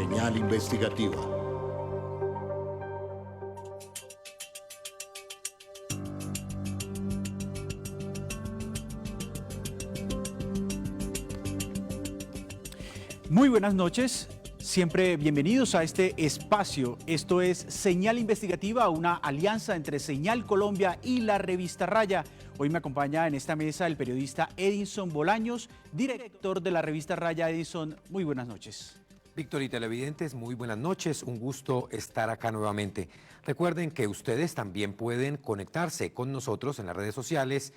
Señal Investigativa. Muy buenas noches, siempre bienvenidos a este espacio. Esto es Señal Investigativa, una alianza entre Señal Colombia y la revista Raya. Hoy me acompaña en esta mesa el periodista Edinson Bolaños, director de la revista Raya. Edinson, muy buenas noches. Víctor y televidentes, muy buenas noches, un gusto estar acá nuevamente. Recuerden que ustedes también pueden conectarse con nosotros en las redes sociales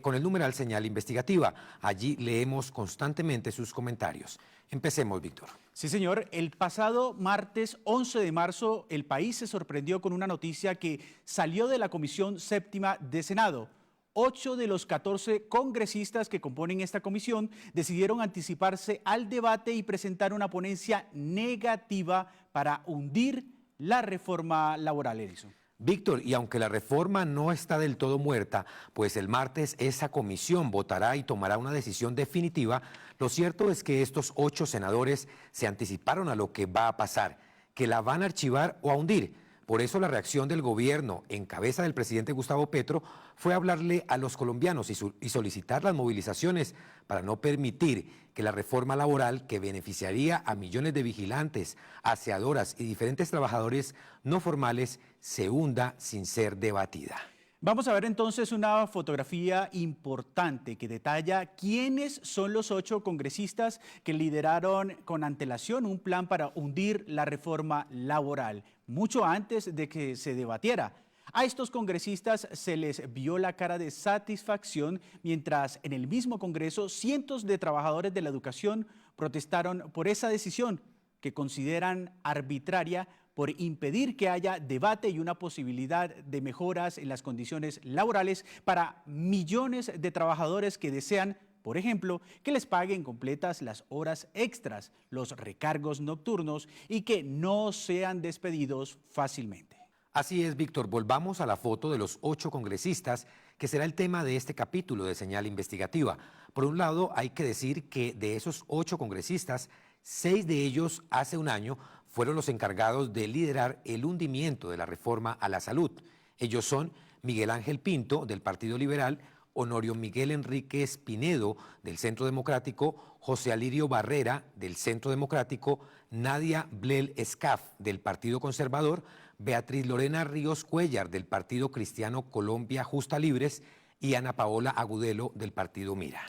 con el numeral Señal Investigativa. Allí leemos constantemente sus comentarios. Empecemos, Víctor. Sí, señor. El pasado martes 11 de marzo, el país se sorprendió con una noticia que salió de la Comisión Séptima de Senado. 8 de los 14 congresistas que componen esta comisión decidieron anticiparse al debate y presentar una ponencia negativa para hundir la reforma laboral, Edison. Víctor, y aunque la reforma no está del todo muerta, pues el martes esa comisión votará y tomará una decisión definitiva, lo cierto es que estos 8 senadores se anticiparon a lo que va a pasar, que la van a archivar o a hundir. Por eso la reacción del gobierno, en cabeza del presidente Gustavo Petro, fue hablarle a los colombianos y solicitar las movilizaciones para no permitir que la reforma laboral, que beneficiaría a millones de vigilantes, aseadoras y diferentes trabajadores no formales, se hunda sin ser debatida. Vamos a ver entonces una fotografía importante que detalla quiénes son los 8 congresistas que lideraron con antelación un plan para hundir la reforma laboral, mucho antes de que se debatiera. A estos congresistas se les vio la cara de satisfacción mientras en el mismo Congreso cientos de trabajadores de la educación protestaron por esa decisión que consideran arbitraria por impedir que haya debate y una posibilidad de mejoras en las condiciones laborales para millones de trabajadores que desean, por ejemplo, que les paguen completas las horas extras, los recargos nocturnos y que no sean despedidos fácilmente. Así es, Víctor. Volvamos a la foto de los 8 congresistas, que será el tema de este capítulo de Señal Investigativa. Por un lado, hay que decir que de esos 8 congresistas, 6 de ellos hace un año fueron los encargados de liderar el hundimiento de la reforma a la salud. Ellos son Miguel Ángel Pinto, del Partido Liberal, Honorio Miguel Enríquez Pinedo, del Centro Democrático, José Alirio Barrera, del Centro Democrático, Nadia Blel Escaf, del Partido Conservador, Beatriz Lorena Ríos Cuellar, del Partido Cristiano Colombia Justa Libres, y Ana Paola Agudelo, del Partido Mira.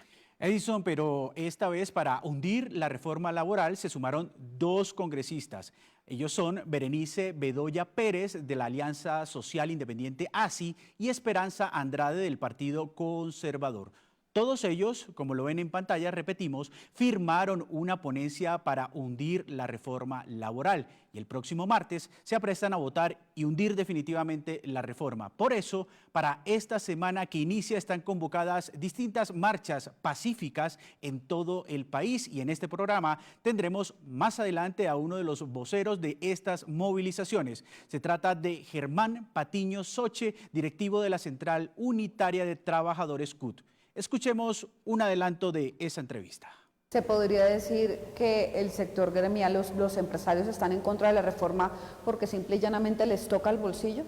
Edison, pero esta vez para hundir la reforma laboral se sumaron 2 congresistas. Ellos son Berenice Bedoya Pérez de la Alianza Social Independiente ASI y Esperanza Andrade del Partido Conservador. Todos ellos, como lo ven en pantalla, repetimos, firmaron una ponencia para hundir la reforma laboral y el próximo martes se aprestan a votar y hundir definitivamente la reforma. Por eso, para esta semana que inicia están convocadas distintas marchas pacíficas en todo el país y en este programa tendremos más adelante a uno de los voceros de estas movilizaciones. Se trata de Germán Patiño Soche, directivo de la Central Unitaria de Trabajadores CUT. Escuchemos un adelanto de esa entrevista. ¿Se podría decir que el sector gremial, los empresarios están en contra de la reforma porque simple y llanamente les toca el bolsillo?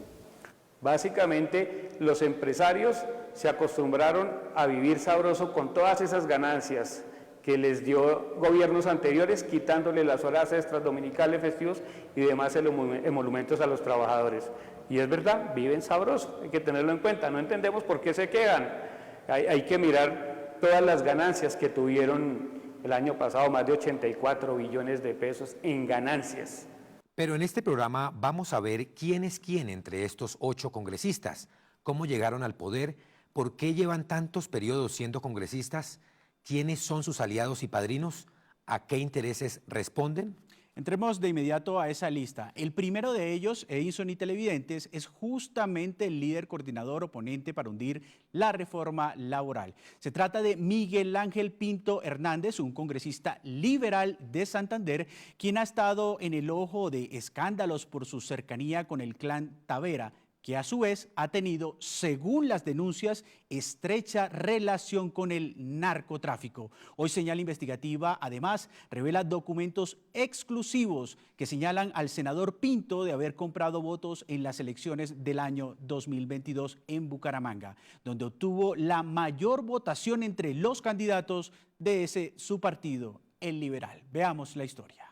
Básicamente, los empresarios se acostumbraron a vivir sabroso con todas esas ganancias que les dio gobiernos anteriores, quitándole las horas extras, dominicales, festivos y demás emolumentos a los trabajadores. Y es verdad, viven sabroso, hay que tenerlo en cuenta, no entendemos por qué se quedan. Hay que mirar todas las ganancias que tuvieron el año pasado, más de 84 billones de pesos en ganancias. Pero en este programa vamos a ver quién es quién entre estos 8 congresistas, cómo llegaron al poder, por qué llevan tantos periodos siendo congresistas, quiénes son sus aliados y padrinos, a qué intereses responden. Entremos de inmediato a esa lista. El primero de ellos, Edison y televidentes, es justamente el líder coordinador oponente para hundir la reforma laboral. Se trata de Miguel Ángel Pinto Hernández, un congresista liberal de Santander, quien ha estado en el ojo de escándalos por su cercanía con el clan Tavera. que a su vez ha tenido, según las denuncias, estrecha relación con el narcotráfico. Hoy Señal Investigativa, además, revela documentos exclusivos que señalan al senador Pinto de haber comprado votos en las elecciones del año 2022 en Bucaramanga, donde obtuvo la mayor votación entre los candidatos de su partido, el Liberal. Veamos la historia.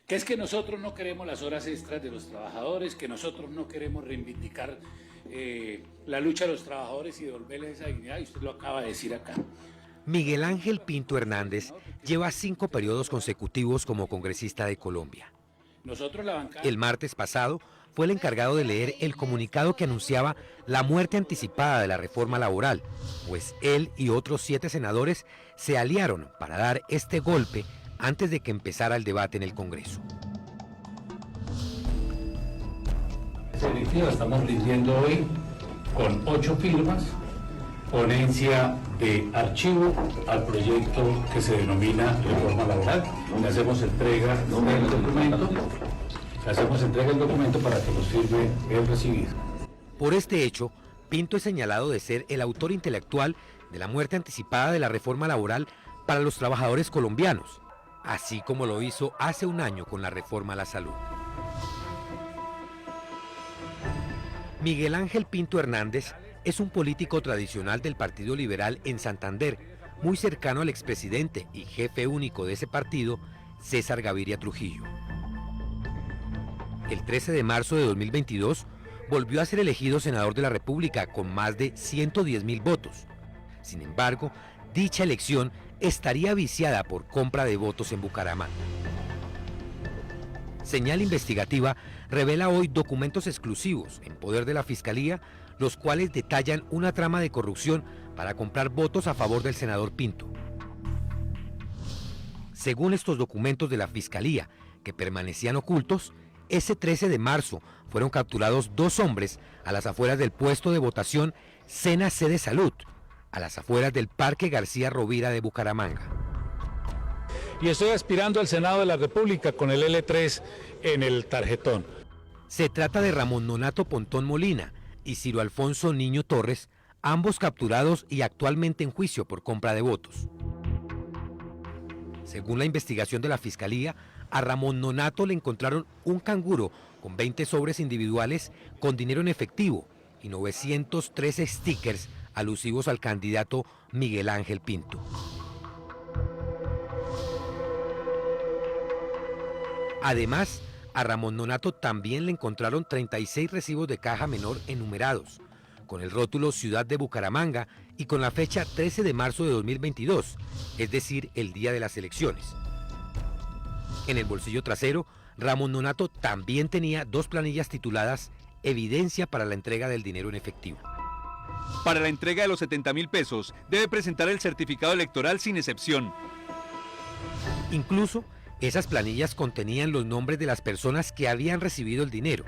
Que es que nosotros no queremos las horas extras de los trabajadores, que nosotros no queremos reivindicar la lucha de los trabajadores y devolverles esa dignidad, y usted lo acaba de decir acá. Miguel Ángel Pinto Hernández lleva 5 periodos consecutivos como congresista de Colombia. Nosotros la bancada... El martes pasado fue el encargado de leer el comunicado que anunciaba la muerte anticipada de la reforma laboral, pues él y otros 7 senadores se aliaron para dar este golpe antes de que empezara el debate en el Congreso. Esta iniciativa estamos rindiendo hoy con 8 firmas, ponencia de archivo al proyecto que se denomina reforma laboral. Le hacemos entrega del documento para que los firme el recibido. Por este hecho, Pinto es señalado de ser el autor intelectual de la muerte anticipada de la reforma laboral para los trabajadores colombianos, así como lo hizo hace un año con la reforma a la salud. Miguel Ángel Pinto Hernández es un político tradicional del Partido Liberal en Santander, muy cercano al expresidente y jefe único de ese partido, César Gaviria Trujillo. El 13 de marzo de 2022 volvió a ser elegido senador de la República con más de 110.000 votos. Sin embargo, dicha elección estaría viciada por compra de votos en Bucaramanga. Señal Investigativa revela hoy documentos exclusivos en poder de la Fiscalía, los cuales detallan una trama de corrupción para comprar votos a favor del senador Pinto. Según estos documentos de la Fiscalía, que permanecían ocultos, ese 13 de marzo fueron capturados 2 hombres a las afueras del puesto de votación Sena Sede Salud, a las afueras del Parque García Rovira de Bucaramanga. Y estoy aspirando al Senado de la República con el L3 en el tarjetón. Se trata de Ramón Nonato Pontón Molina y Ciro Alfonso Niño Torres, ambos capturados y actualmente en juicio por compra de votos. Según la investigación de la Fiscalía, a Ramón Nonato le encontraron un canguro con 20 sobres individuales con dinero en efectivo y 913 stickers alusivos al candidato Miguel Ángel Pinto. Además, a Ramón Nonato también le encontraron 36 recibos de caja menor enumerados, con el rótulo Ciudad de Bucaramanga y con la fecha 13 de marzo de 2022, es decir, el día de las elecciones. En el bolsillo trasero, Ramón Nonato también tenía 2 planillas tituladas Evidencia para la entrega del dinero en efectivo. Para la entrega de los 70.000 pesos, debe presentar el certificado electoral sin excepción. Incluso, esas planillas contenían los nombres de las personas que habían recibido el dinero.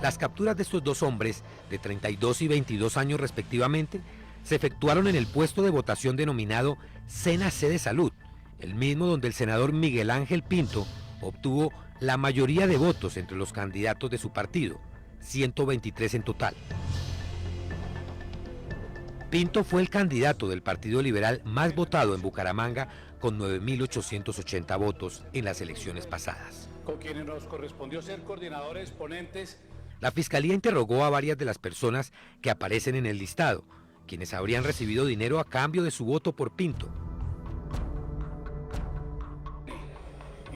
Las capturas de estos 2 hombres, de 32 y 22 años respectivamente, se efectuaron en el puesto de votación denominado Sena Sede Salud, el mismo donde el senador Miguel Ángel Pinto obtuvo la mayoría de votos entre los candidatos de su partido, 123 en total. Pinto fue el candidato del Partido Liberal más votado en Bucaramanga con 9.880 votos en las elecciones pasadas. Con quienes nos correspondió ser coordinadores, ponentes. La Fiscalía interrogó a varias de las personas que aparecen en el listado, quienes habrían recibido dinero a cambio de su voto por Pinto.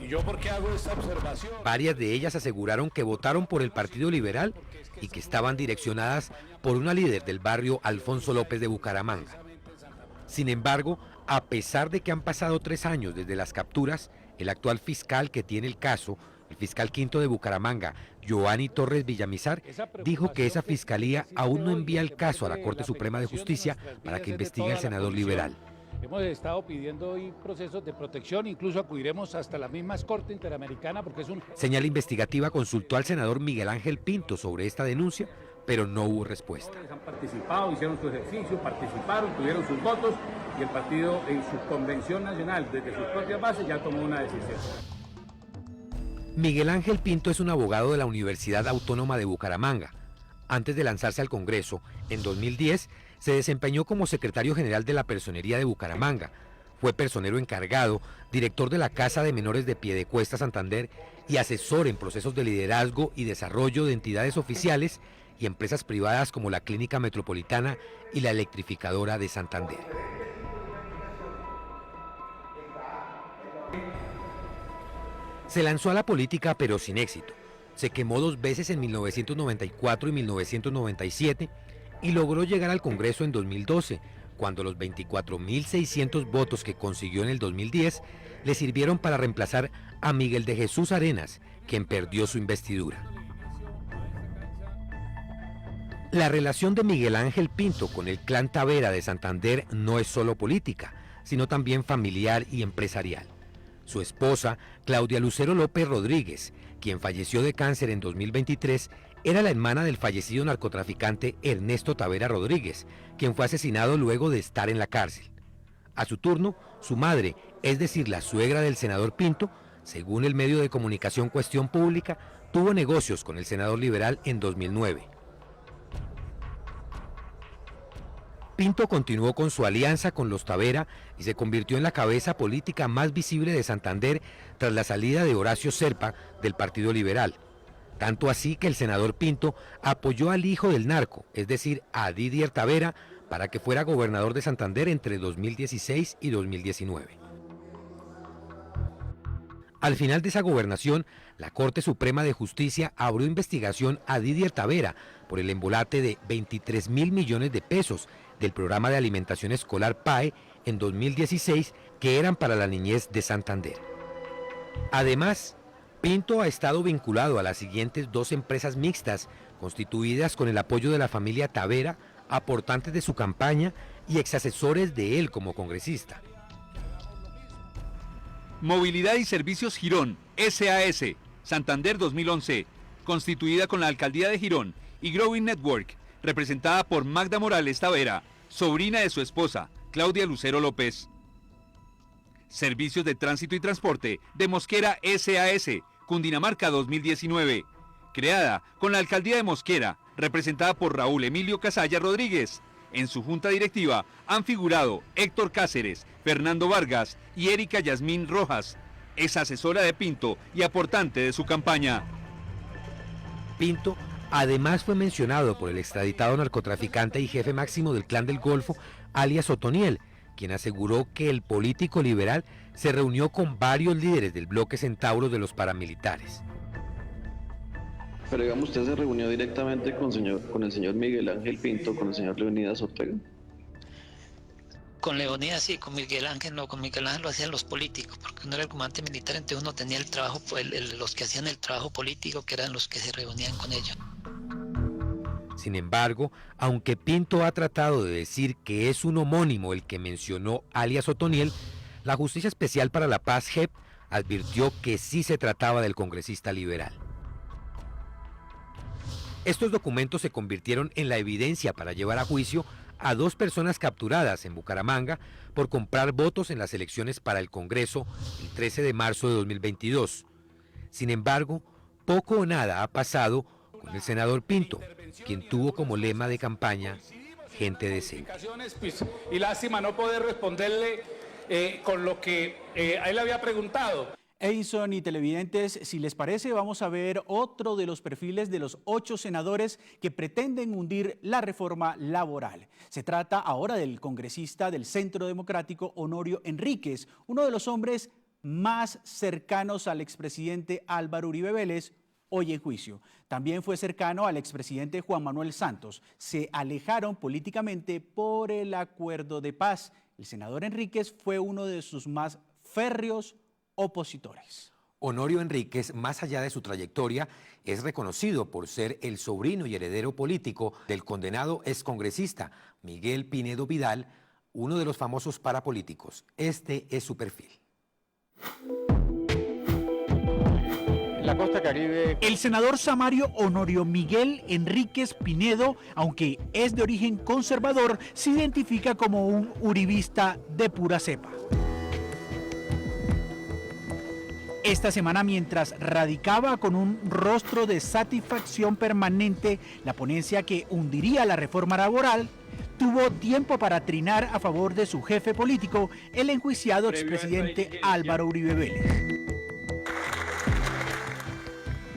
¿Y yo por qué hago esta observación? Varias de ellas aseguraron que votaron por el Partido Liberal y que estaban direccionadas por una líder del barrio Alfonso López de Bucaramanga. Sin embargo, a pesar de que han pasado 3 años desde las capturas, el actual fiscal que tiene el caso, el fiscal quinto de Bucaramanga, Giovanni Torres Villamizar, dijo que esa fiscalía aún no envía el caso a la Corte Suprema de Justicia para que investigue al senador liberal. Hemos estado pidiendo hoy procesos de protección, incluso acudiremos hasta las mismas Corte Interamericana porque es un... Señal Investigativa consultó al senador Miguel Ángel Pinto sobre esta denuncia, pero no hubo respuesta. Han participado, hicieron su ejercicio, participaron, tuvieron sus votos y el partido en su convención nacional, desde sus propias bases, ya tomó una decisión. Miguel Ángel Pinto es un abogado de la Universidad Autónoma de Bucaramanga. Antes de lanzarse al Congreso, en 2010, se desempeñó como secretario general de la Personería de Bucaramanga. Fue personero encargado, director de la Casa de Menores de Piedecuesta Santander y asesor en procesos de liderazgo y desarrollo de entidades oficiales y empresas privadas como la Clínica Metropolitana y la Electrificadora de Santander. Se lanzó a la política pero sin éxito. Se quemó 2 veces en 1994 y 1997 y logró llegar al Congreso en 2012, cuando los 24.600 votos que consiguió en el 2010 le sirvieron para reemplazar a Miguel de Jesús Arenas, quien perdió su investidura. La relación de Miguel Ángel Pinto con el clan Tavera de Santander no es solo política, sino también familiar y empresarial. Su esposa, Claudia Lucero López Rodríguez, quien falleció de cáncer en 2023, era la hermana del fallecido narcotraficante Ernesto Tavera Rodríguez, quien fue asesinado luego de estar en la cárcel. A su turno, su madre, es decir, la suegra del senador Pinto, según el medio de comunicación Cuestión Pública, tuvo negocios con el senador liberal en 2009. Pinto continuó con su alianza con los Tavera y se convirtió en la cabeza política más visible de Santander tras la salida de Horacio Serpa del Partido Liberal. Tanto así que el senador Pinto apoyó al hijo del narco, es decir, a Didier Tavera, para que fuera gobernador de Santander entre 2016 y 2019. Al final de esa gobernación, la Corte Suprema de Justicia abrió investigación a Didier Tavera por el embolate de 23.000 millones de pesos del programa de alimentación escolar PAE en 2016 que eran para la niñez de Santander. Además, Pinto ha estado vinculado a las siguientes 2 empresas mixtas constituidas con el apoyo de la familia Tavera, aportantes de su campaña y exasesores de él como congresista. Movilidad y Servicios Girón, SAS, Santander 2011, constituida con la Alcaldía de Girón y Growing Network, representada por Magda Morales Tavera, sobrina de su esposa, Claudia Lucero López. Servicios de Tránsito y Transporte de Mosquera SAS, Cundinamarca 2019, creada con la Alcaldía de Mosquera, representada por Raúl Emilio Casalla Rodríguez. En su junta directiva han figurado Héctor Cáceres, Fernando Vargas y Erika Yasmín Rojas, ex asesora de Pinto y aportante de su campaña. Pinto además fue mencionado por el extraditado narcotraficante y jefe máximo del Clan del Golfo, alias Otoniel, quien aseguró que el político liberal se reunió con varios líderes del bloque Centauro de los paramilitares. Pero digamos, ¿usted se reunió directamente con el señor Miguel Ángel Pinto, con el señor Leonidas Ortega? Con Leonidas sí, con Miguel Ángel no, con Miguel Ángel lo hacían los políticos, porque uno era el comandante militar, entonces uno tenía el trabajo, los que hacían el trabajo político, que eran los que se reunían con ellos. Sin embargo, aunque Pinto ha tratado de decir que es un homónimo el que mencionó alias Otoniel, la Justicia Especial para la Paz, JEP, advirtió que sí se trataba del congresista liberal. Estos documentos se convirtieron en la evidencia para llevar a juicio a 2 personas capturadas en Bucaramanga por comprar votos en las elecciones para el Congreso el 13 de marzo de 2022. Sin embargo, poco o nada ha pasado con el senador Pinto, quien tuvo como lema de campaña gente decente. Y lástima no poder responderle con lo que a él había preguntado. Edison y televidentes, si les parece, vamos a ver otro de los perfiles de los 8 senadores que pretenden hundir la reforma laboral. Se trata ahora del congresista del Centro Democrático, Honorio Enríquez, uno de los hombres más cercanos al expresidente Álvaro Uribe Vélez, hoy en juicio. También fue cercano al expresidente Juan Manuel Santos. Se alejaron políticamente por el acuerdo de paz. El senador Enríquez fue uno de sus más férreos opositores. Honorio Enríquez, más allá de su trayectoria, es reconocido por ser el sobrino y heredero político del condenado excongresista Miguel Pinedo Vidal, uno de los famosos parapolíticos. Este es su perfil. La costa caribe. El senador samario Honorio Miguel Enríquez Pinedo, aunque es de origen conservador, se identifica como un uribista de pura cepa. Esta semana, mientras radicaba con un rostro de satisfacción permanente la ponencia que hundiría la reforma laboral, tuvo tiempo para trinar a favor de su jefe político, el enjuiciado expresidente Álvaro Uribe Vélez.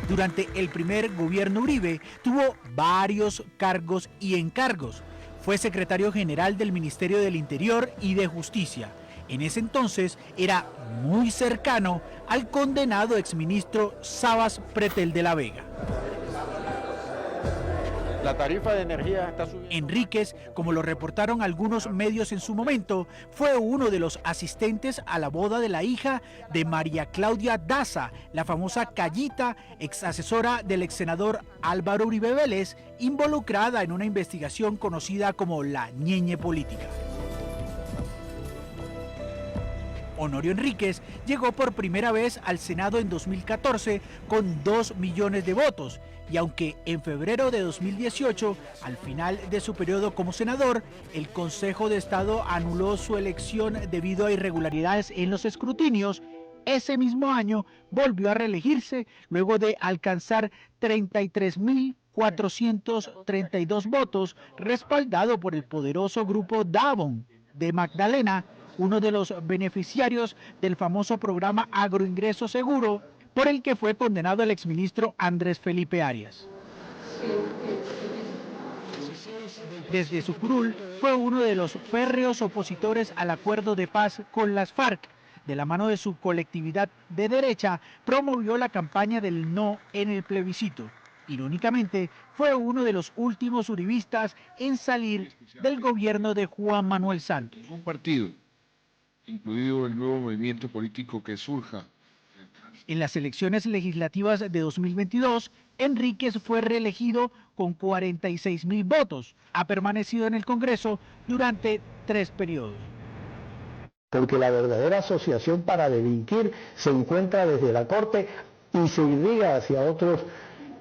Durante el primer gobierno Uribe tuvo varios cargos y encargos. Fue secretario general del Ministerio del Interior y de Justicia. En ese entonces era muy cercano al condenado exministro Sabas Pretel de la Vega. La tarifa de energía está subiendo. Enríquez, como lo reportaron algunos medios en su momento, fue uno de los asistentes a la boda de la hija de María Claudia Daza, la famosa Callita, ex asesora del ex senador Álvaro Uribe Vélez, involucrada en una investigación conocida como la Ñeñe Política. Honorio Enríquez llegó por primera vez al Senado en 2014 con 2 millones de votos y aunque en febrero de 2018, al final de su periodo como senador, el Consejo de Estado anuló su elección debido a irregularidades en los escrutinios, ese mismo año volvió a reelegirse luego de alcanzar 33.432 votos, respaldado por el poderoso grupo Davon de Magdalena, uno de los beneficiarios del famoso programa Agroingreso Seguro, por el que fue condenado el exministro Andrés Felipe Arias. Desde su curul fue uno de los férreos opositores al acuerdo de paz con las FARC. De la mano de su colectividad de derecha, promovió la campaña del no en el plebiscito. Irónicamente, fue uno de los últimos uribistas en salir del gobierno de Juan Manuel Santos. Un partido, incluido el nuevo movimiento político que surja. En las elecciones legislativas de 2022, Enríquez fue reelegido con 46.000 votos. Ha permanecido en el Congreso durante 3 periodos. Porque la verdadera asociación para delinquir se encuentra desde la Corte y se irriga hacia otros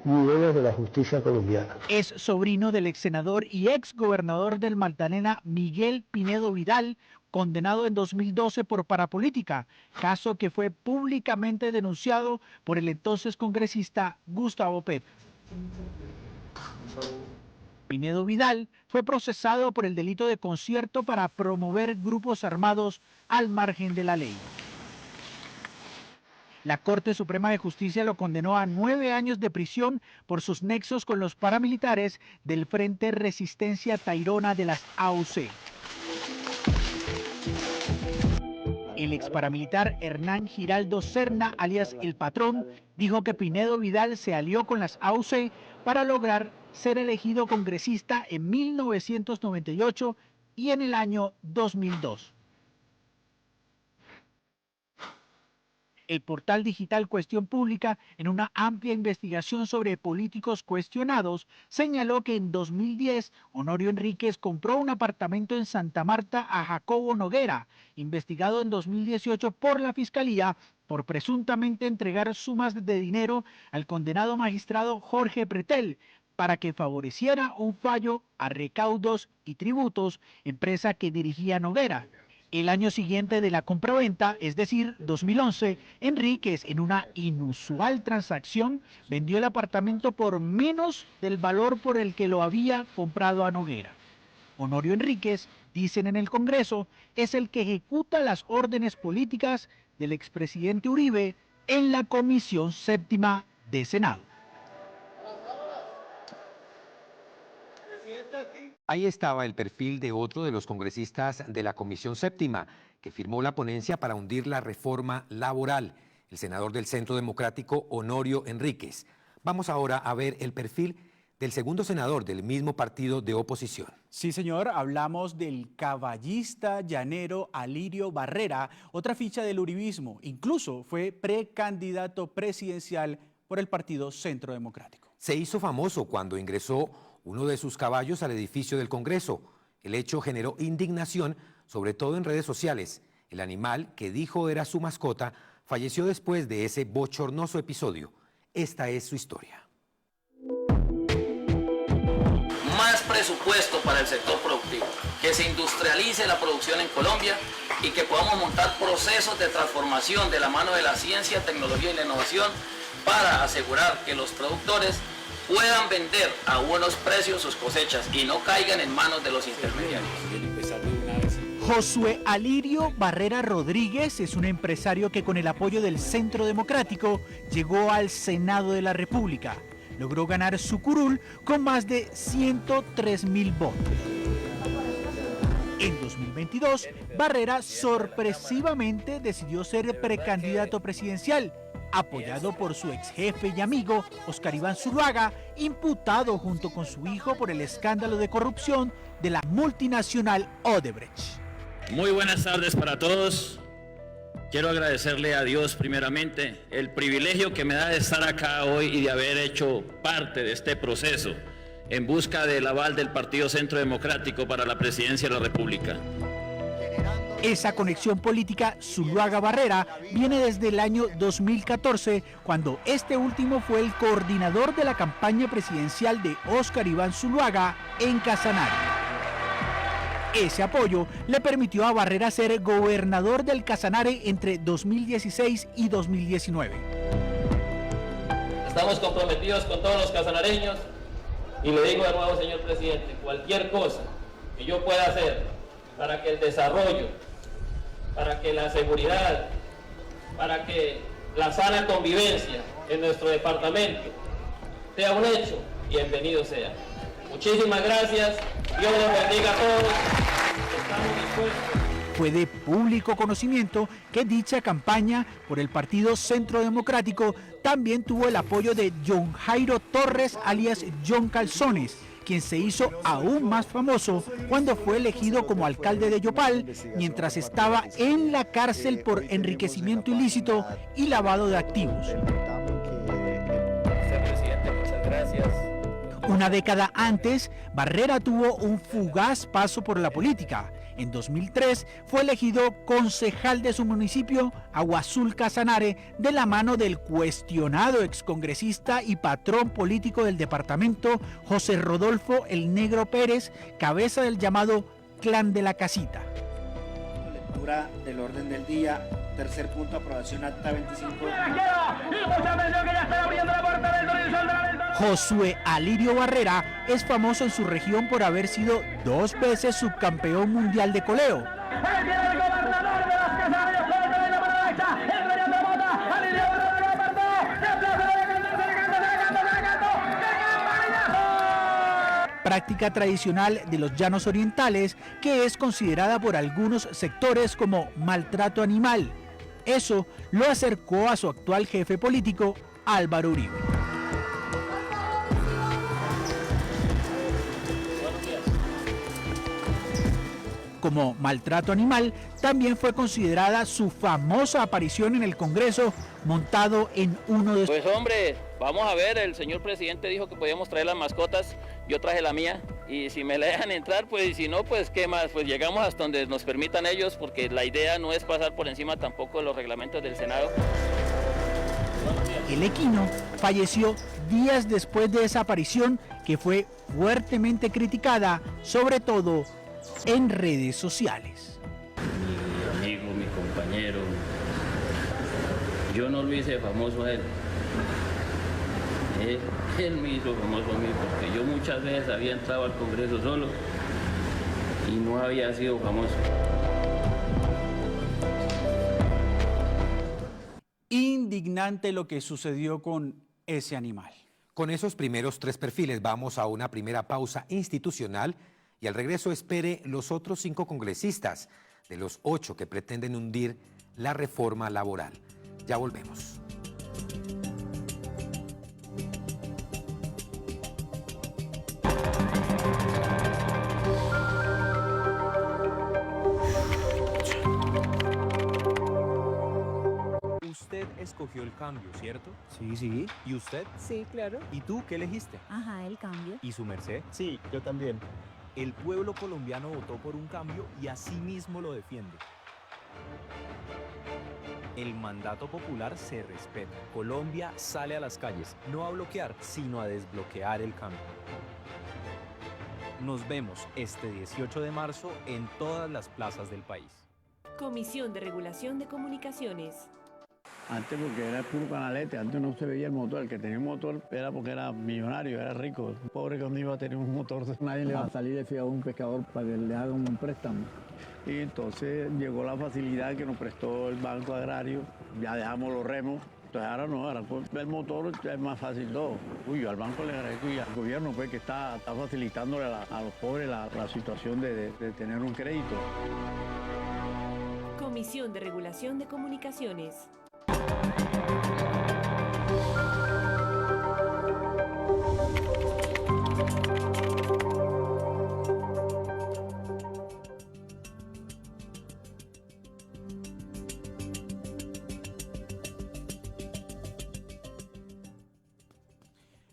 niveles de la justicia colombiana. Es sobrino del ex senador y ex gobernador del Magdalena, Miguel Pinedo Vidal, condenado en 2012 por parapolítica, caso que fue públicamente denunciado por el entonces congresista Gustavo Petro. Pinedo Vidal fue procesado por el delito de concierto para promover grupos armados al margen de la ley. La Corte Suprema de Justicia lo condenó a 9 años de prisión por sus nexos con los paramilitares del Frente Resistencia Tayrona de las AUC. El ex paramilitar Hernán Giraldo Serna, alias El Patrón, dijo que Pinedo Vidal se alió con las AUC para lograr ser elegido congresista en 1998 y en el año 2002. El portal digital Cuestión Pública, en una amplia investigación sobre políticos cuestionados, señaló que en 2010 Honorio Enríquez compró un apartamento en Santa Marta a Jacobo Noguera, investigado en 2018 por la Fiscalía por presuntamente entregar sumas de dinero al condenado magistrado Jorge Pretel para que favoreciera un fallo a Recaudos y Tributos, empresa que dirigía Noguera. El año siguiente de la compraventa, es decir, 2011, Enríquez, en una inusual transacción, vendió el apartamento por menos del valor por el que lo había comprado a Noguera. Honorio Enríquez, dicen en el Congreso, es el que ejecuta las órdenes políticas del expresidente Uribe en la Comisión Séptima de Senado. Ahí estaba el perfil de otro de los congresistas de la Comisión Séptima, que firmó la ponencia para hundir la reforma laboral, el senador del Centro Democrático, Honorio Enríquez. Vamos ahora a ver el perfil del segundo senador del mismo partido de oposición. Sí, señor, hablamos del caballista llanero Alirio Barrera, otra ficha del uribismo. Incluso fue precandidato presidencial por el partido Centro Democrático. Se hizo famoso cuando ingresó uno de sus caballos al edificio del Congreso. El hecho generó indignación, sobre todo en redes sociales. El animal, que dijo era su mascota, falleció después de ese bochornoso episodio. Esta es su historia. Más presupuesto para el sector productivo. que se industrialice la producción en Colombia y que podamos montar procesos de transformación de la mano de la ciencia, tecnología y la innovación para asegurar que los productores puedan vender a buenos precios sus cosechas y no caigan en manos de los intermediarios. Josué Alirio Barrera Rodríguez es un empresario que con el apoyo del Centro Democrático llegó al Senado de la República. Logró ganar su curul con más de 103.000 votos. En 2022, Barrera sorpresivamente decidió ser precandidato presidencial, apoyado por su ex jefe y amigo, Óscar Iván Zuluaga, imputado junto con su hijo por el escándalo de corrupción de la multinacional Odebrecht. Muy buenas tardes para todos. Quiero agradecerle a Dios primeramente el privilegio que me da de estar acá hoy y de haber hecho parte de este proceso en busca del aval del Partido Centro Democrático para la presidencia de la República. Esa conexión política Zuluaga-Barrera viene desde el año 2014, cuando este último fue el coordinador de la campaña presidencial de Óscar Iván Zuluaga en Casanare. Ese apoyo le permitió a Barrera ser gobernador del Casanare entre 2016 y 2019. Estamos comprometidos con todos los casanareños y le digo de nuevo, señor presidente, cualquier cosa que yo pueda hacer para que el desarrollo, para que la seguridad, para que la sana convivencia en nuestro departamento sea un hecho, bienvenido sea. Muchísimas gracias, Dios los bendiga a todos, estamos dispuestos. Fue de público conocimiento que dicha campaña por el Partido Centro Democrático también tuvo el apoyo de John Jairo Torres, alias John Calzones, quien se hizo aún más famoso cuando fue elegido como alcalde de Yopal, mientras estaba en la cárcel por enriquecimiento ilícito y lavado de activos. Señor presidente, muchas gracias. Una década antes, Barrera tuvo un fugaz paso por la política. En 2003 fue elegido concejal de su municipio, Agua Azul Casanare, de la mano del cuestionado excongresista y patrón político del departamento, José Rodolfo El Negro Pérez, cabeza del llamado Clan de la Casita. Lectura del orden del día. Tercer punto, aprobación acta 25. Josué Alirio Barrera es famoso en su región por haber sido 2 veces subcampeón mundial de coleo. Práctica tradicional de los llanos orientales que es considerada por algunos sectores como maltrato animal. Eso lo acercó a su actual jefe político, Álvaro Uribe. Como maltrato animal, también fue considerada su famosa aparición en el Congreso montado en uno de... Pues hombre, vamos a ver, el señor presidente dijo que podíamos traer las mascotas, yo traje la mía y si me la dejan entrar, pues y si no, pues qué más, pues llegamos hasta donde nos permitan ellos, porque la idea no es pasar por encima tampoco de los reglamentos del Senado. El equino falleció días después de esa aparición que fue fuertemente criticada, sobre todo en redes sociales. Mi amigo, mi compañero, yo no lo hice famoso a él. Él me hizo famoso a mí porque yo muchas veces había entrado al Congreso solo y no había sido famoso. Indignante lo que sucedió con ese animal. Con esos primeros 3 perfiles vamos a una primera pausa institucional y al regreso espere los otros 5 congresistas de los 8 que pretenden hundir la reforma laboral. Ya volvemos. Usted escogió el cambio, ¿cierto? Sí, sí. ¿Y usted? Sí, claro. ¿Y tú qué elegiste? Ajá, el cambio. ¿Y su merced? Sí, yo también. El pueblo colombiano votó por un cambio y así mismo lo defiende. El mandato popular se respeta. Colombia sale a las calles, no a bloquear, sino a desbloquear el cambio. Nos vemos este 18 de marzo en todas las plazas del país. Comisión de Regulación de Comunicaciones. Antes porque era puro canalete, antes no se veía el motor. El que tenía un motor era porque era millonario, era rico. El pobre que no iba a tener un motor, nadie le va a salir de fiado a un pescador para que le haga un préstamo. Y entonces llegó la facilidad que nos prestó el Banco Agrario, ya dejamos los remos. Entonces ahora no, ahora con el motor es más fácil todo. Uy, yo al banco le agradezco y al gobierno pues, que está facilitándole a los pobres la situación de tener un crédito. Comisión de Regulación de Comunicaciones.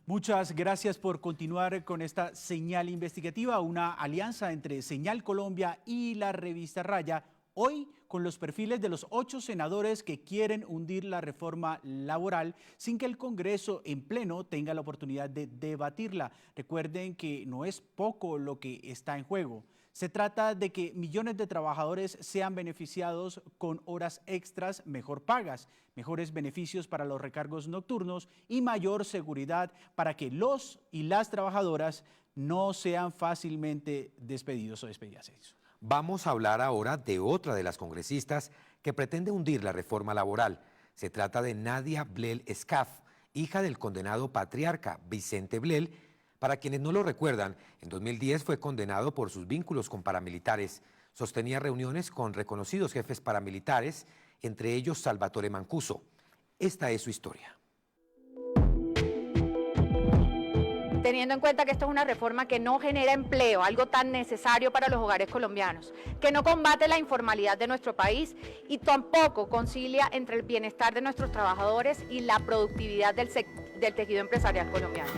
Muchas gracias por continuar con esta señal investigativa, una alianza entre Señal Colombia y la revista Raya, hoy con los perfiles de los 8 senadores que quieren hundir la reforma laboral sin que el Congreso en pleno tenga la oportunidad de debatirla. Recuerden que no es poco lo que está en juego. Se trata de que millones de trabajadores sean beneficiados con horas extras mejor pagas, mejores beneficios para los recargos nocturnos y mayor seguridad para que los y las trabajadoras no sean fácilmente despedidos o despedidas. Vamos a hablar ahora de otra de las congresistas que pretende hundir la reforma laboral. Se trata de Nadia Blel Escaf, hija del condenado patriarca Vicente Blel. Para quienes no lo recuerdan, en 2010 fue condenado por sus vínculos con paramilitares. Sostenía reuniones con reconocidos jefes paramilitares, entre ellos Salvatore Mancuso. Esta es su historia. Teniendo en cuenta que esto es una reforma que no genera empleo, algo tan necesario para los hogares colombianos, que no combate la informalidad de nuestro país y tampoco concilia entre el bienestar de nuestros trabajadores y la productividad del tejido empresarial colombiano.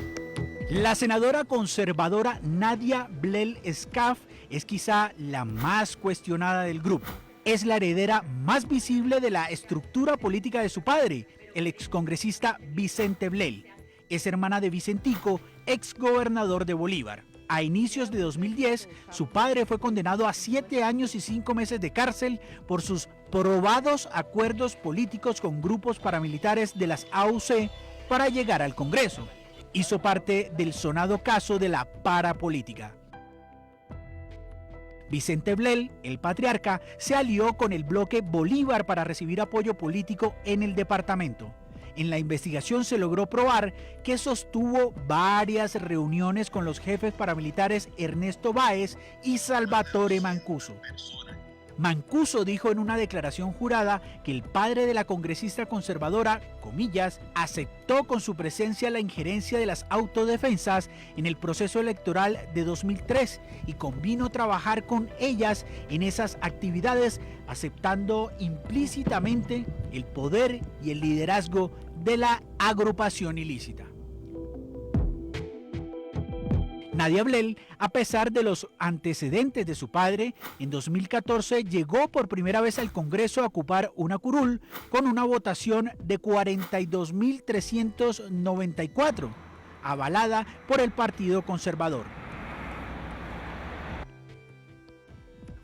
La senadora conservadora Nadia Blel Escaf es quizá la más cuestionada del grupo. Es la heredera más visible de la estructura política de su padre, el excongresista Vicente Blel. Es hermana de Vicentico, exgobernador de Bolívar. A inicios de 2010, su padre fue condenado a 7 años y 5 meses de cárcel por sus probados acuerdos políticos con grupos paramilitares de las AUC para llegar al Congreso. Hizo parte del sonado caso de la parapolítica. Vicente Blel, el patriarca, se alió con el bloque Bolívar para recibir apoyo político en el departamento. En la investigación se logró probar que sostuvo varias reuniones con los jefes paramilitares Ernesto Báez y Salvatore Mancuso. Mancuso dijo en una declaración jurada que el padre de la congresista conservadora, comillas, aceptó con su presencia la injerencia de las autodefensas en el proceso electoral de 2003 y convino trabajar con ellas en esas actividades, aceptando implícitamente el poder y el liderazgo de la agrupación ilícita. Nadia Blel, a pesar de los antecedentes de su padre, en 2014 llegó por primera vez al Congreso a ocupar una curul con una votación de 42.394, avalada por el Partido Conservador.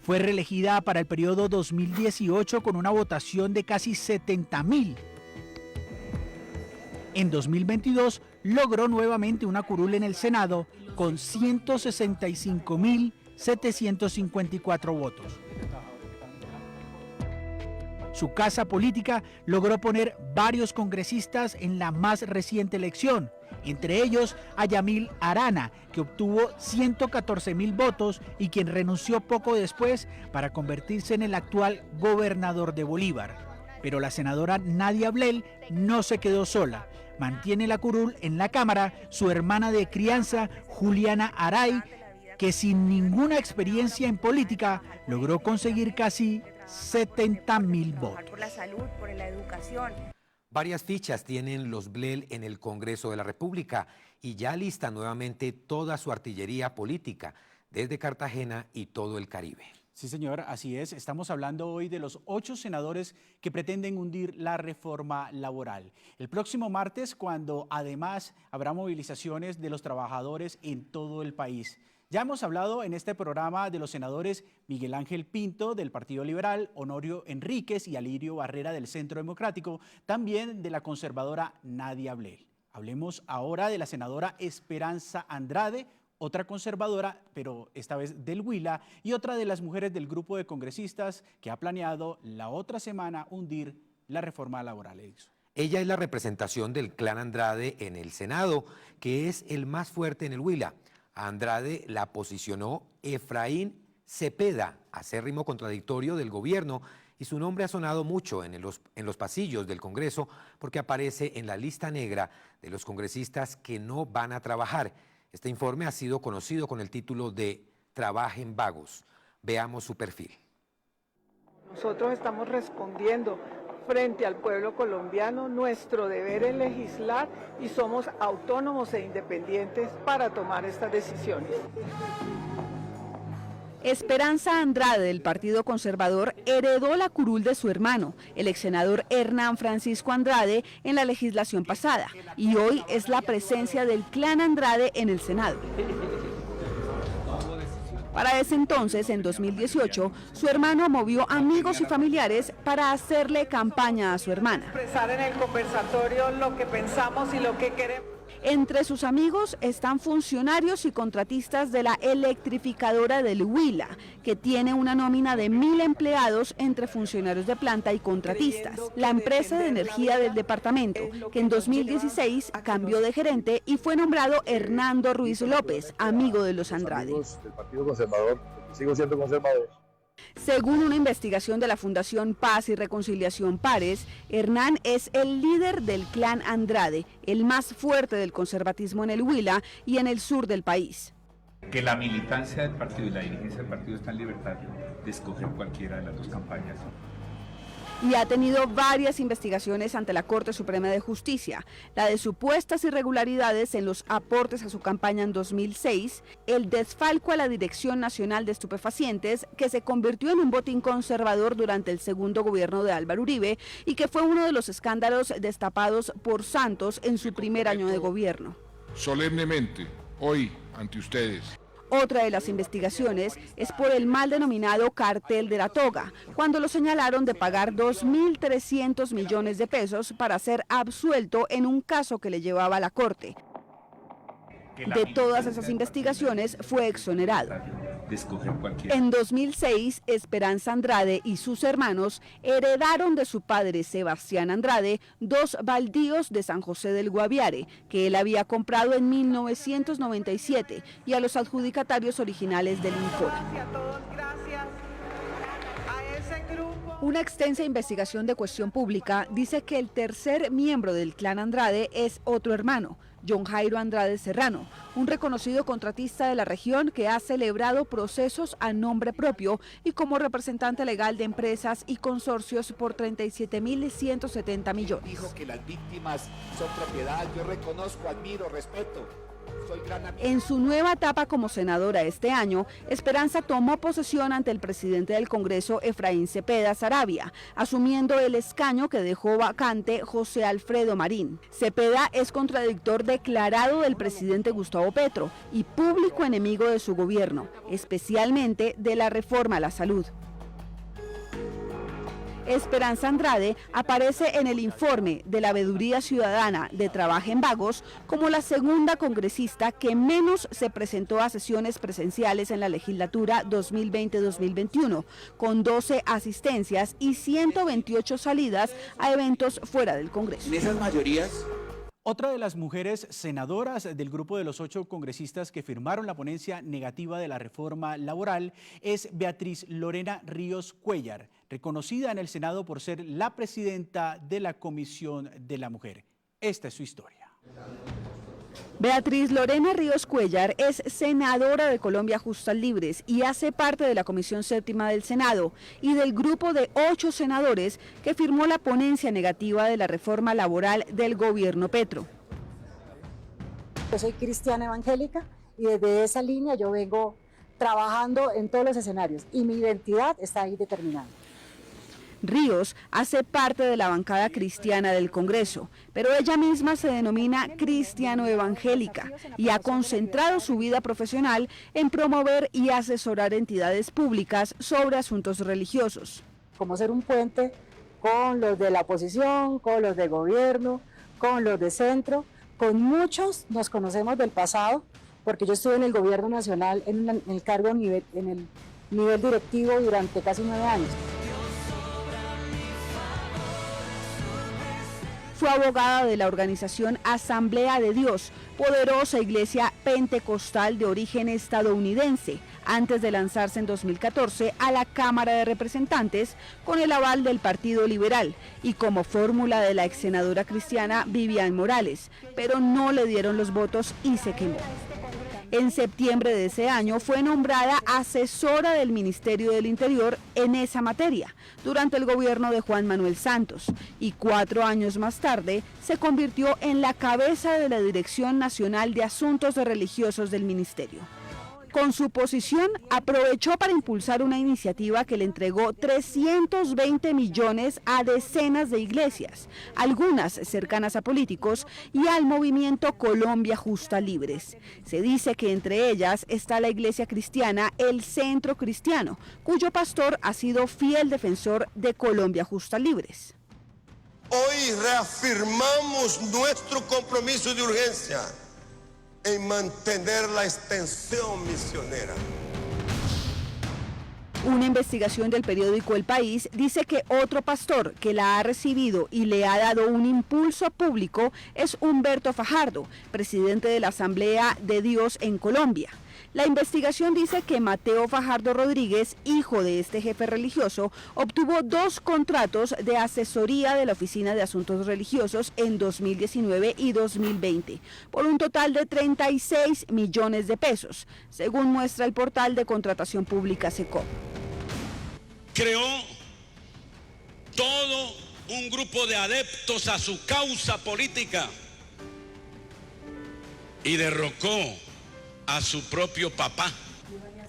Fue reelegida para el periodo 2018 con una votación de casi 70.000. En 2022 logró nuevamente una curul en el Senado con 165.754 votos. Su casa política logró poner varios congresistas en la más reciente elección, entre ellos a Yamil Arana, que obtuvo 114.000 votos y quien renunció poco después para convertirse en el actual gobernador de Bolívar. Pero la senadora Nadia Blel no se quedó sola. Mantiene la curul en la Cámara su hermana de crianza, Juliana Aray, que sin ninguna experiencia en política logró conseguir casi 70.000 votos. Por la salud, por la educación. Varias fichas tienen los Blel en el Congreso de la República y ya listan nuevamente toda su artillería política desde Cartagena y todo el Caribe. Sí, señor, así es. Estamos hablando hoy de los 8 senadores que pretenden hundir la reforma laboral. El próximo martes, cuando además habrá movilizaciones de los trabajadores en todo el país. Ya hemos hablado en este programa de los senadores Miguel Ángel Pinto del Partido Liberal, Honorio Enríquez y Alirio Barrera del Centro Democrático, también de la conservadora Nadia Ablel. Hablemos ahora de la senadora Esperanza Andrade, otra conservadora, pero esta vez del Huila, y otra de las mujeres del grupo de congresistas que ha planeado la otra semana hundir la reforma laboral. Ella es la representación del clan Andrade en el Senado, que es el más fuerte en el Huila. A Andrade la posicionó Efraín Cepeda, acérrimo contradictorio del gobierno, y su nombre ha sonado mucho en los pasillos del Congreso porque aparece en la lista negra de los congresistas que no van a trabajar. Este informe ha sido conocido con el título de Trabajen Vagos. Veamos su perfil. Nosotros estamos respondiendo frente al pueblo colombiano, nuestro deber es legislar y somos autónomos e independientes para tomar estas decisiones. Esperanza Andrade del Partido Conservador heredó la curul de su hermano, el ex senador Hernán Francisco Andrade, en la legislación pasada, y hoy es la presencia del clan Andrade en el Senado. Para ese entonces, en 2018, su hermano movió amigos y familiares para hacerle campaña a su hermana. Expresar en el conversatorio lo que pensamos y lo que queremos. Entre sus amigos están funcionarios y contratistas de la electrificadora del Huila, que tiene una nómina de 1.000 empleados entre funcionarios de planta y contratistas. La empresa de energía del departamento, que en 2016 cambió de gerente y fue nombrado Hernando Ruiz López, amigo de los Andrade. Del Partido Conservador, sigo siendo conservador. Según una investigación de la Fundación Paz y Reconciliación Pares, Hernán es el líder del clan Andrade, el más fuerte del conservatismo en el Huila y en el sur del país. Que la militancia del partido y la dirigencia del partido está en libertad de escoger cualquiera de las dos campañas. Y ha tenido varias investigaciones ante la Corte Suprema de Justicia, la de supuestas irregularidades en los aportes a su campaña en 2006, el desfalco a la Dirección Nacional de Estupefacientes, que se convirtió en un botín conservador durante el segundo gobierno de Álvaro Uribe y que fue uno de los escándalos destapados por Santos en su primer año de gobierno. Solemnemente, hoy, ante ustedes. Otra de las investigaciones es por el mal denominado cartel de la toga, cuando lo señalaron de pagar 2.300 millones de pesos para ser absuelto en un caso que le llevaba a la Corte. De todas esas investigaciones fue exonerado. En 2006, Esperanza Andrade y sus hermanos heredaron de su padre Sebastián Andrade 2 baldíos de San José del Guaviare, que él había comprado en 1997, y a los adjudicatarios originales del Infora. Una extensa investigación de Cuestión Pública dice que el tercer miembro del clan Andrade es otro hermano, John Jairo Andrade Serrano, un reconocido contratista de la región que ha celebrado procesos a nombre propio y como representante legal de empresas y consorcios por 37.170 millones. Dijo que las víctimas son propiedad, yo reconozco, admiro, respeto. En su nueva etapa como senadora este año, Esperanza tomó posesión ante el presidente del Congreso, Efraín Cepeda Saravia, asumiendo el escaño que dejó vacante José Alfredo Marín. Cepeda es contradictor declarado del presidente Gustavo Petro y público enemigo de su gobierno, especialmente de la reforma a la salud. Esperanza Andrade aparece en el informe de la Veeduría Ciudadana de Trabajen Vagos como la segunda congresista que menos se presentó a sesiones presenciales en la legislatura 2020-2021, con 12 asistencias y 128 salidas a eventos fuera del Congreso. En esas mayorías... Otra de las mujeres senadoras del grupo de los 8 congresistas que firmaron la ponencia negativa de la reforma laboral es Beatriz Lorena Ríos Cuéllar, reconocida en el Senado por ser la presidenta de la Comisión de la Mujer. Esta es su historia. Beatriz Lorena Ríos Cuéllar es senadora de Colombia Justas Libres y hace parte de la Comisión Séptima del Senado y del grupo de 8 senadores que firmó la ponencia negativa de la reforma laboral del gobierno Petro. Yo soy cristiana evangélica y desde esa línea yo vengo trabajando en todos los escenarios y mi identidad está ahí determinada. Ríos hace parte de la bancada cristiana del Congreso, pero ella misma se denomina cristiano-evangélica y ha concentrado su vida profesional en promover y asesorar entidades públicas sobre asuntos religiosos. Como ser un puente con los de la oposición, con los del gobierno, con los de centro, con muchos nos conocemos del pasado, porque yo estuve en el gobierno nacional en el cargo en el nivel directivo durante casi 9 años. Fue abogada de la organización Asamblea de Dios, poderosa iglesia pentecostal de origen estadounidense, antes de lanzarse en 2014 a la Cámara de Representantes con el aval del Partido Liberal y como fórmula de la ex senadora cristiana Vivian Morales, pero no le dieron los votos y se quemó. En septiembre de ese año fue nombrada asesora del Ministerio del Interior en esa materia durante el gobierno de Juan Manuel Santos y 4 años más tarde se convirtió en la cabeza de la Dirección Nacional de Asuntos Religiosos del Ministerio. Con su posición, aprovechó para impulsar una iniciativa que le entregó 320 millones a decenas de iglesias, algunas cercanas a políticos y al movimiento Colombia Justa Libres. Se dice que entre ellas está la iglesia cristiana El Centro Cristiano, cuyo pastor ha sido fiel defensor de Colombia Justa Libres. Hoy reafirmamos nuestro compromiso de urgencia en mantener la extensión misionera. Una investigación del periódico El País dice que otro pastor que la ha recibido y le ha dado un impulso público es Humberto Fajardo, presidente de la Asamblea de Dios en Colombia. La investigación dice que Mateo Fajardo Rodríguez, hijo de este jefe religioso, obtuvo 2 contratos de asesoría de la Oficina de Asuntos Religiosos en 2019 y 2020, por un total de 36 millones de pesos, según muestra el portal de contratación pública SECOP. Creó todo un grupo de adeptos a su causa política y derrocó a su propio papá.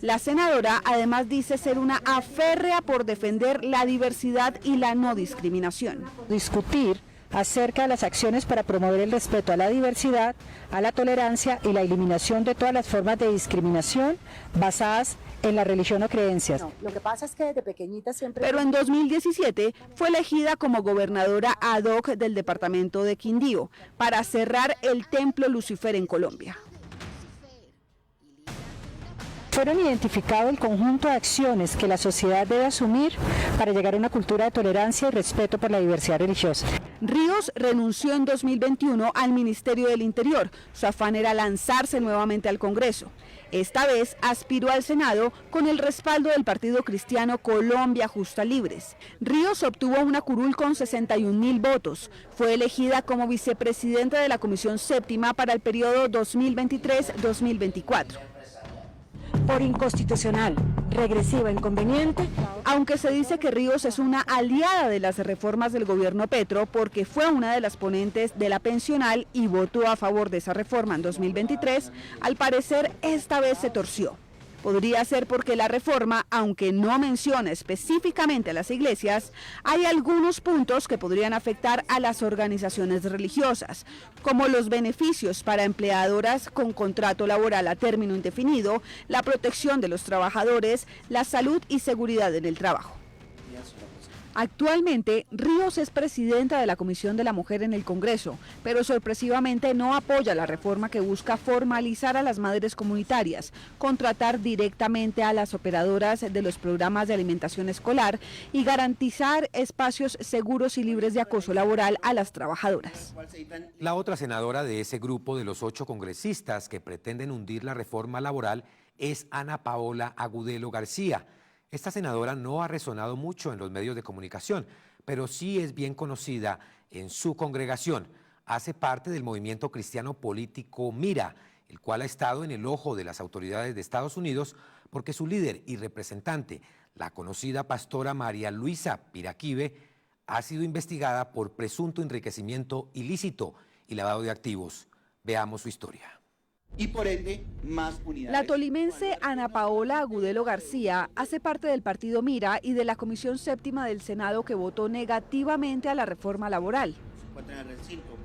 La senadora además dice ser una aférrea por defender la diversidad y la no discriminación. Discutir acerca de las acciones para promover el respeto a la diversidad, a la tolerancia y la eliminación de todas las formas de discriminación basadas en la religión o creencias. No, lo que pasa es que desde pequeñita siempre... Pero en 2017 fue elegida como gobernadora ad hoc del departamento de Quindío para cerrar el Templo Lucifer en Colombia. Fueron identificados el conjunto de acciones que la sociedad debe asumir para llegar a una cultura de tolerancia y respeto por la diversidad religiosa. Ríos renunció en 2021 al Ministerio del Interior. Su afán era lanzarse nuevamente al Congreso. Esta vez aspiró al Senado con el respaldo del partido cristiano Colombia Justa Libres. Ríos obtuvo una curul con 61.000 votos. Fue elegida como vicepresidenta de la Comisión Séptima para el periodo 2023-2024. Por inconstitucional, regresiva, inconveniente. Aunque se dice que Ríos es una aliada de las reformas del gobierno Petro porque fue una de las ponentes de la pensional y votó a favor de esa reforma en 2023, al parecer esta vez se torció. Podría ser porque la reforma, aunque no menciona específicamente a las iglesias, hay algunos puntos que podrían afectar a las organizaciones religiosas, como los beneficios para empleadoras con contrato laboral a término indefinido, la protección de los trabajadores, la salud y seguridad en el trabajo. Actualmente, Ríos es presidenta de la Comisión de la Mujer en el Congreso, pero sorpresivamente no apoya la reforma que busca formalizar a las madres comunitarias, contratar directamente a las operadoras de los programas de alimentación escolar y garantizar espacios seguros y libres de acoso laboral a las trabajadoras. La otra senadora de ese grupo de los 8 congresistas que pretenden hundir la reforma laboral es Ana Paola Agudelo García. Esta senadora no ha resonado mucho en los medios de comunicación, pero sí es bien conocida en su congregación. Hace parte del movimiento cristiano político Mira, el cual ha estado en el ojo de las autoridades de Estados Unidos porque su líder y representante, la conocida pastora María Luisa Piraquive, ha sido investigada por presunto enriquecimiento ilícito y lavado de activos. Veamos su historia. y por ende más unidades. La tolimense Ana Paola Agudelo García hace parte del partido Mira y de la Comisión Séptima del Senado que votó negativamente a la reforma laboral. Se encuentra en el recinto.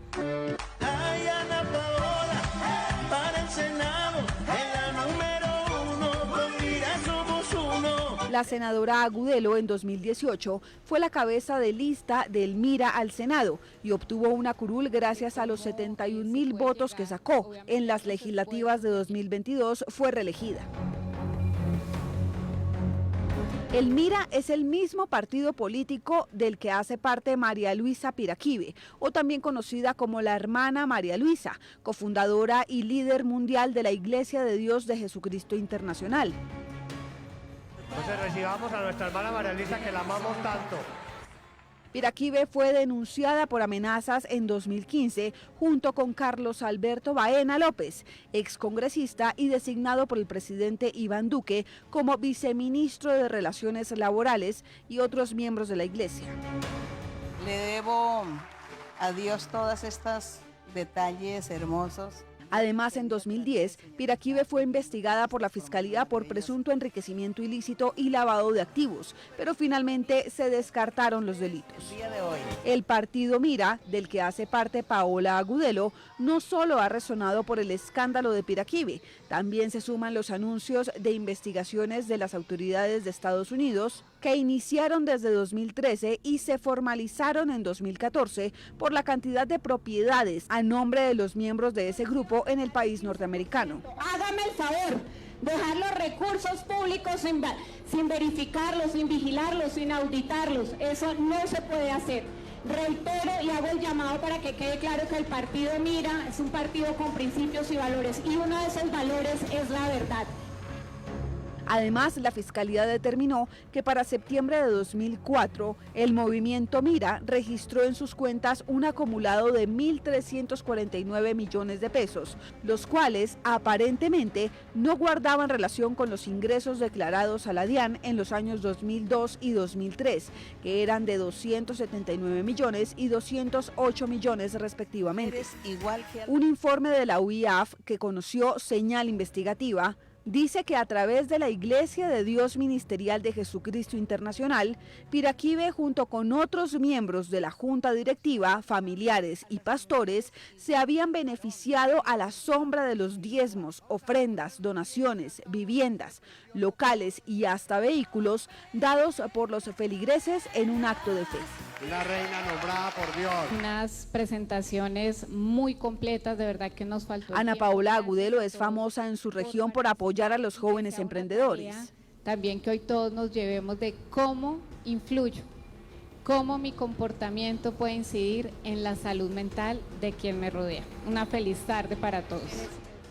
Ay, Ana Paola, para el Senado, en la número 1, con Mira somos uno. La senadora Agudelo en 2018 fue la cabeza de lista del Mira al Senado y obtuvo una curul gracias a los 71.000 votos que sacó. En las legislativas de 2022 fue reelegida. El Mira es el mismo partido político del que hace parte María Luisa Piraquive, o también conocida como la hermana María Luisa, cofundadora y líder mundial de la Iglesia de Dios de Jesucristo Internacional. Entonces recibamos a nuestra hermana María Luisa, que la amamos tanto. Piraquive fue denunciada por amenazas en 2015 junto con Carlos Alberto Baena López, excongresista y designado por el presidente Iván Duque como viceministro de Relaciones Laborales, y otros miembros de la iglesia. Le debo a Dios todas estas detalles hermosos. Además, en 2010, Piraquive fue investigada por la Fiscalía por presunto enriquecimiento ilícito y lavado de activos, pero finalmente se descartaron los delitos. El partido Mira, del que hace parte Paola Agudelo, no solo ha resonado por el escándalo de Piraquive, también se suman los anuncios de investigaciones de las autoridades de Estados Unidos, que iniciaron desde 2013 y se formalizaron en 2014 por la cantidad de propiedades a nombre de los miembros de ese grupo en el país norteamericano. Hágame el favor, dejar los recursos públicos sin verificarlos, sin vigilarlos, sin auditarlos. Eso no se puede hacer. Reitero y hago el llamado para que quede claro que el partido Mira es un partido con principios y valores, y uno de esos valores es la verdad. Además, la Fiscalía determinó que para septiembre de 2004, el movimiento Mira registró en sus cuentas un acumulado de 1.349 millones de pesos, los cuales aparentemente no guardaban relación con los ingresos declarados a la DIAN en los años 2002 y 2003, que eran de 279 millones y 208 millones respectivamente. Un informe de la UIAF que conoció Señal Investigativa dice que a través de la Iglesia de Dios Ministerial de Jesucristo Internacional, Piraquive, junto con otros miembros de la Junta Directiva, familiares y pastores, se habían beneficiado a la sombra de los diezmos, ofrendas, donaciones, viviendas, locales y hasta vehículos dados por los feligreses en un acto de fe. Una reina nombrada por Dios. Unas presentaciones muy completas, de verdad que nos faltó. Ana Paola Agudelo es famosa en su región por apoyar a los jóvenes emprendedores. También que hoy todos nos llevemos de cómo influyo, cómo mi comportamiento puede incidir en la salud mental de quien me rodea. Una feliz tarde para todos.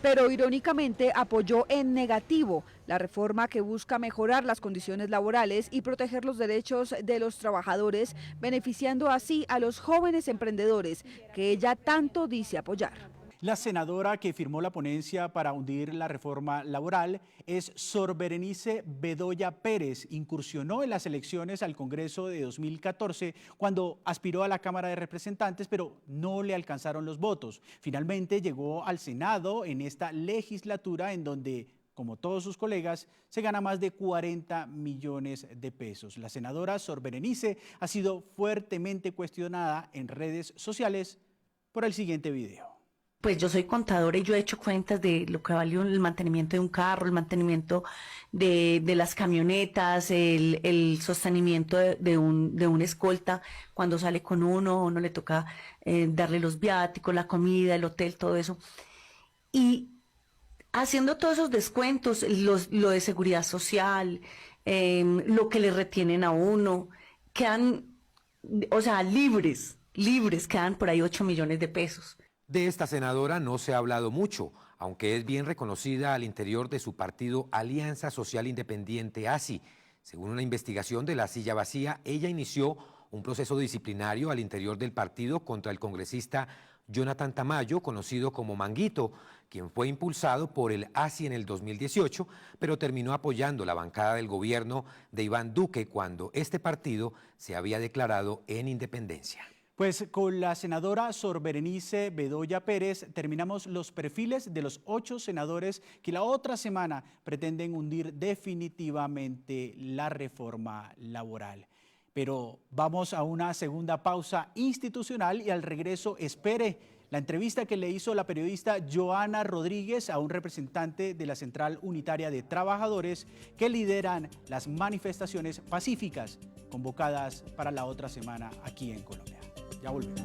Pero irónicamente apoyó en negativo la reforma que busca mejorar las condiciones laborales y proteger los derechos de los trabajadores, beneficiando así a los jóvenes emprendedores que ella tanto dice apoyar. La senadora que firmó la ponencia para hundir la reforma laboral es Sor Berenice Bedoya Pérez. Incursionó en las elecciones al Congreso de 2014 cuando aspiró a la Cámara de Representantes, pero no le alcanzaron los votos. Finalmente llegó al Senado en esta legislatura, en donde, como todos sus colegas, se gana más de 40 millones de pesos. La senadora Sor Berenice ha sido fuertemente cuestionada en redes sociales por el siguiente video. Pues yo soy contadora y yo he hecho cuentas de lo que valió el mantenimiento de un carro, el mantenimiento de las camionetas, el sostenimiento de una escolta cuando sale con uno le toca darle los viáticos, la comida, el hotel, todo eso. Y haciendo todos esos descuentos, lo de seguridad social, lo que le retienen a uno, quedan, o sea, libres, quedan por ahí 8 millones de pesos. De esta senadora no se ha hablado mucho, aunque es bien reconocida al interior de su partido Alianza Social Independiente ASI. Según una investigación de La Silla Vacía, ella inició un proceso disciplinario al interior del partido contra el congresista Jonathan Tamayo, conocido como Manguito, quien fue impulsado por el ASI en el 2018, pero terminó apoyando la bancada del gobierno de Iván Duque cuando este partido se había declarado en independencia. Pues con la senadora Sor Berenice Bedoya Pérez terminamos los perfiles de los 8 senadores que la otra semana pretenden hundir definitivamente la reforma laboral. Pero vamos a una segunda pausa institucional y al regreso espere la entrevista que le hizo la periodista Joana Rodríguez a un representante de la Central Unitaria de Trabajadores que lideran las manifestaciones pacíficas convocadas para la otra semana aquí en Colombia. Ya volvemos.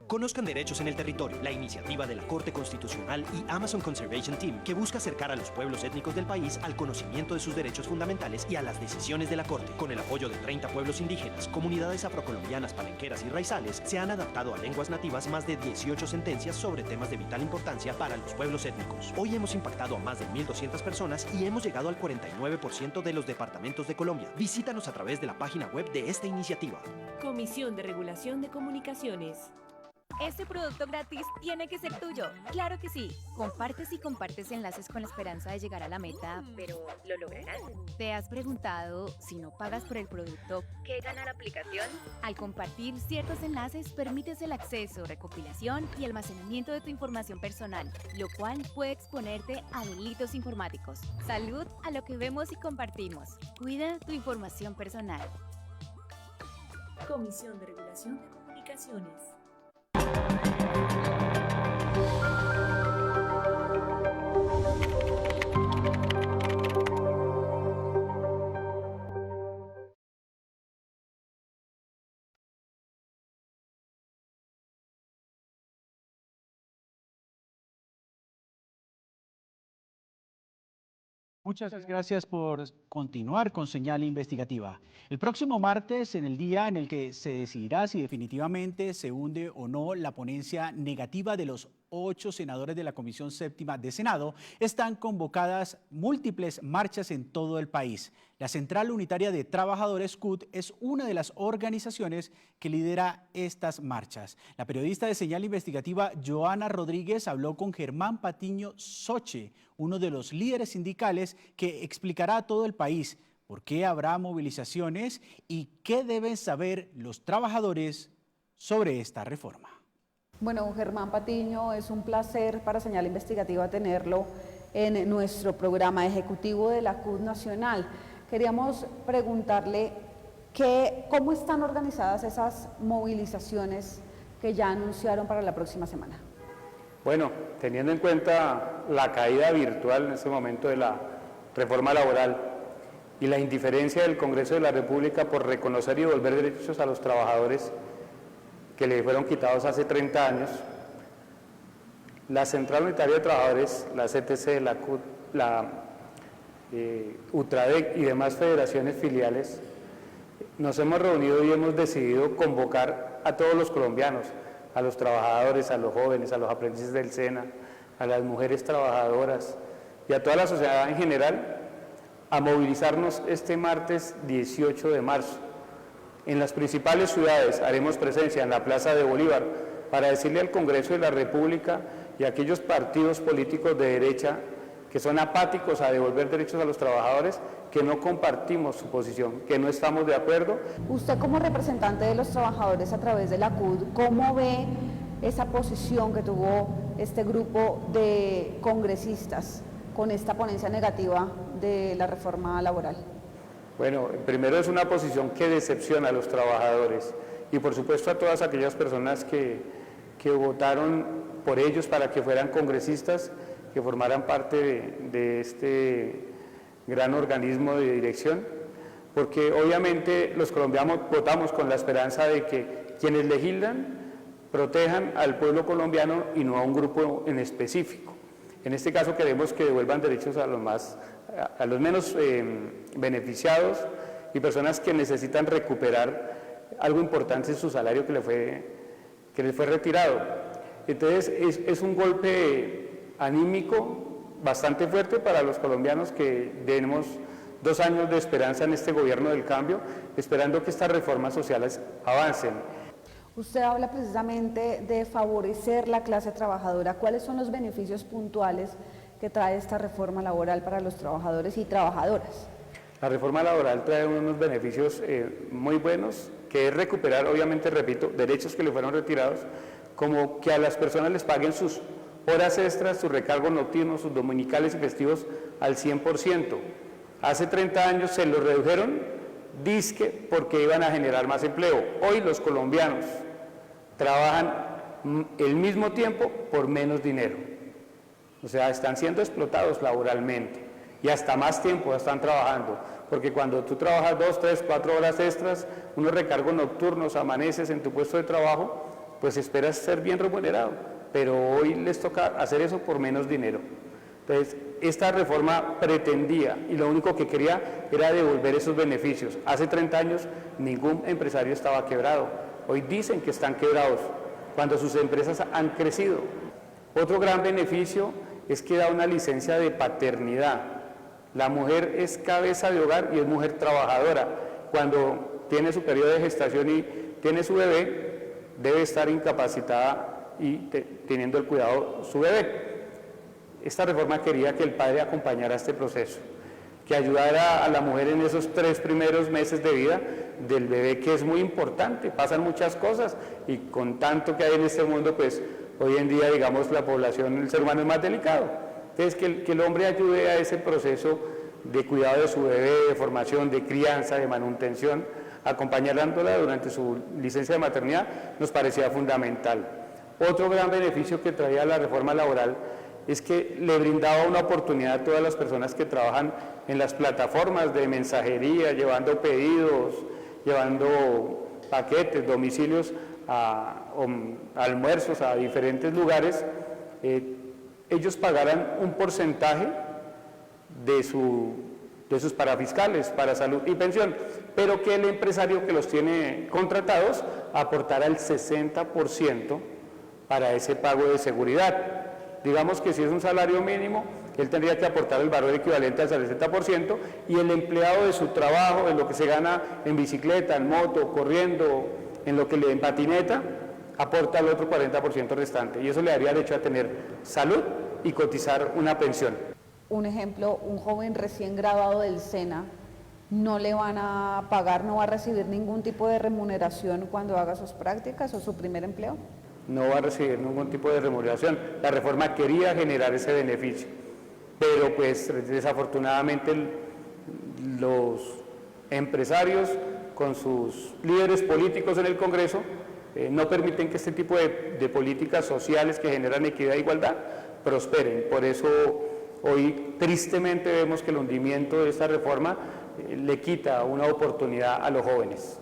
Conozcan Derechos en el Territorio, la iniciativa de la Corte Constitucional y Amazon Conservation Team que busca acercar a los pueblos étnicos del país al conocimiento de sus derechos fundamentales y a las decisiones de la Corte. Con el apoyo de 30 pueblos indígenas, comunidades afrocolombianas, palenqueras y raizales, se han adaptado a lenguas nativas más de 18 sentencias sobre temas de vital importancia para los pueblos étnicos. Hoy hemos impactado a más de 1.200 personas y hemos llegado al 49% de los departamentos de Colombia. Visítanos a través de la página web de esta iniciativa. Comisión de Regulación de Comunicaciones. Este producto gratis tiene que ser tuyo. ¡Claro que sí! Compartes y compartes enlaces con la esperanza de llegar a la meta, pero ¿lo lograrás? ¿Te has preguntado, si no pagas por el producto, qué gana la aplicación? Al compartir ciertos enlaces, permites el acceso, recopilación y almacenamiento de tu información personal, lo cual puede exponerte a delitos informáticos. Salud a lo que vemos y compartimos. Cuida tu información personal. Comisión de Regulación de Comunicaciones. Muchas gracias por continuar con Señal Investigativa. El próximo martes, en el día en el que se decidirá si definitivamente se hunde o no la ponencia negativa de los 8 senadores de la Comisión Séptima de Senado, están convocadas múltiples marchas en todo el país. La Central Unitaria de Trabajadores CUT es una de las organizaciones que lidera estas marchas. La periodista de Señal Investigativa Joana Rodríguez habló con Germán Patiño Soche, uno de los líderes sindicales, que explicará a todo el país por qué habrá movilizaciones y qué deben saber los trabajadores sobre esta reforma. Bueno, Germán Patiño, es un placer para Señal Investigativa tenerlo en nuestro programa ejecutivo de la CUT Nacional. Queríamos preguntarle cómo están organizadas esas movilizaciones que ya anunciaron para la próxima semana. Bueno, teniendo en cuenta la caída virtual en este momento de la reforma laboral y la indiferencia del Congreso de la República por reconocer y devolver derechos a los trabajadores que le fueron quitados hace 30 años, la Central Unitaria de Trabajadores, la CTC, la CUT, la UTRADEC y demás federaciones filiales, nos hemos reunido y hemos decidido convocar a todos los colombianos, a los trabajadores, a los jóvenes, a los aprendices del SENA, a las mujeres trabajadoras y a toda la sociedad en general, a movilizarnos este martes 18 de marzo. En las principales ciudades haremos presencia en la Plaza de Bolívar para decirle al Congreso de la República y a aquellos partidos políticos de derecha que son apáticos a devolver derechos a los trabajadores, que no compartimos su posición, que no estamos de acuerdo. Usted como representante de los trabajadores a través de la CUT, ¿cómo ve esa posición que tuvo este grupo de congresistas con esta ponencia negativa de la reforma laboral? Bueno, primero es una posición que decepciona a los trabajadores y por supuesto a todas aquellas personas que votaron por ellos para que fueran congresistas, que formaran parte de este gran organismo de dirección, porque obviamente los colombianos votamos con la esperanza de que quienes legislan protejan al pueblo colombiano y no a un grupo en específico. En este caso queremos que devuelvan derechos a los menos beneficiados y personas que necesitan recuperar algo importante en su salario que les fue retirado. Entonces es un golpe anímico bastante fuerte para los colombianos que tenemos 2 años de esperanza en este gobierno del cambio, esperando que estas reformas sociales avancen. Usted habla precisamente de favorecer la clase trabajadora. ¿Cuáles son los beneficios puntuales que trae esta reforma laboral para los trabajadores y trabajadoras? La reforma laboral trae unos beneficios muy buenos, que es recuperar, obviamente, repito, derechos que le fueron retirados, como que a las personas les paguen sus horas extras, sus recargos nocturnos, sus dominicales y festivos al 100%. Hace 30 años se los redujeron, dizque porque iban a generar más empleo. Hoy los colombianos trabajan el mismo tiempo por menos dinero. O sea, están siendo explotados laboralmente y hasta más tiempo están trabajando, porque cuando tú trabajas 2, 3, 4 horas extras, unos recargos nocturnos, amaneces en tu puesto de trabajo, pues esperas ser bien remunerado, pero hoy les toca hacer eso por menos dinero. Entonces, esta reforma pretendía, y lo único que quería era devolver esos beneficios. Hace 30 años ningún empresario estaba quebrado, hoy dicen que están quebrados, cuando sus empresas han crecido. Otro gran beneficio es que da una licencia de paternidad. La mujer es cabeza de hogar y es mujer trabajadora. Cuando tiene su periodo de gestación y tiene su bebé, debe estar incapacitada y teniendo el cuidado de su bebé. Esta reforma quería que el padre acompañara este proceso, que ayudara a la mujer en esos 3 primeros meses de vida del bebé, que es muy importante, pasan muchas cosas y con tanto que hay en este mundo, pues hoy en día, digamos, la población, el ser humano es más delicado. Entonces, que el hombre ayude a ese proceso de cuidado de su bebé, de formación, de crianza, de manutención, acompañándola durante su licencia de maternidad, nos parecía fundamental. Otro gran beneficio que traía la reforma laboral es que le brindaba una oportunidad a todas las personas que trabajan en las plataformas de mensajería, llevando pedidos, llevando paquetes, domicilios, almuerzos a diferentes lugares, ellos pagaran un porcentaje de sus parafiscales para salud y pensión, pero que el empresario que los tiene contratados aportara el 60% para ese pago de seguridad. Digamos que si es un salario mínimo, él tendría que aportar el valor equivalente al 60% y el empleado de su trabajo, en lo que se gana en bicicleta, en moto, corriendo, en lo que le en patineta, aporta el otro 40% restante y eso le daría derecho a tener salud y cotizar una pensión. Un ejemplo, un joven recién graduado del SENA, no le van a pagar, no va a recibir ningún tipo de remuneración cuando haga sus prácticas o su primer empleo. No va a recibir ningún tipo de remuneración. La reforma quería generar ese beneficio, pero pues desafortunadamente los empresarios con sus líderes políticos en el Congreso no permiten que este tipo de políticas sociales que generan equidad e igualdad prosperen. Por eso hoy tristemente vemos que el hundimiento de esta reforma le quita una oportunidad a los jóvenes.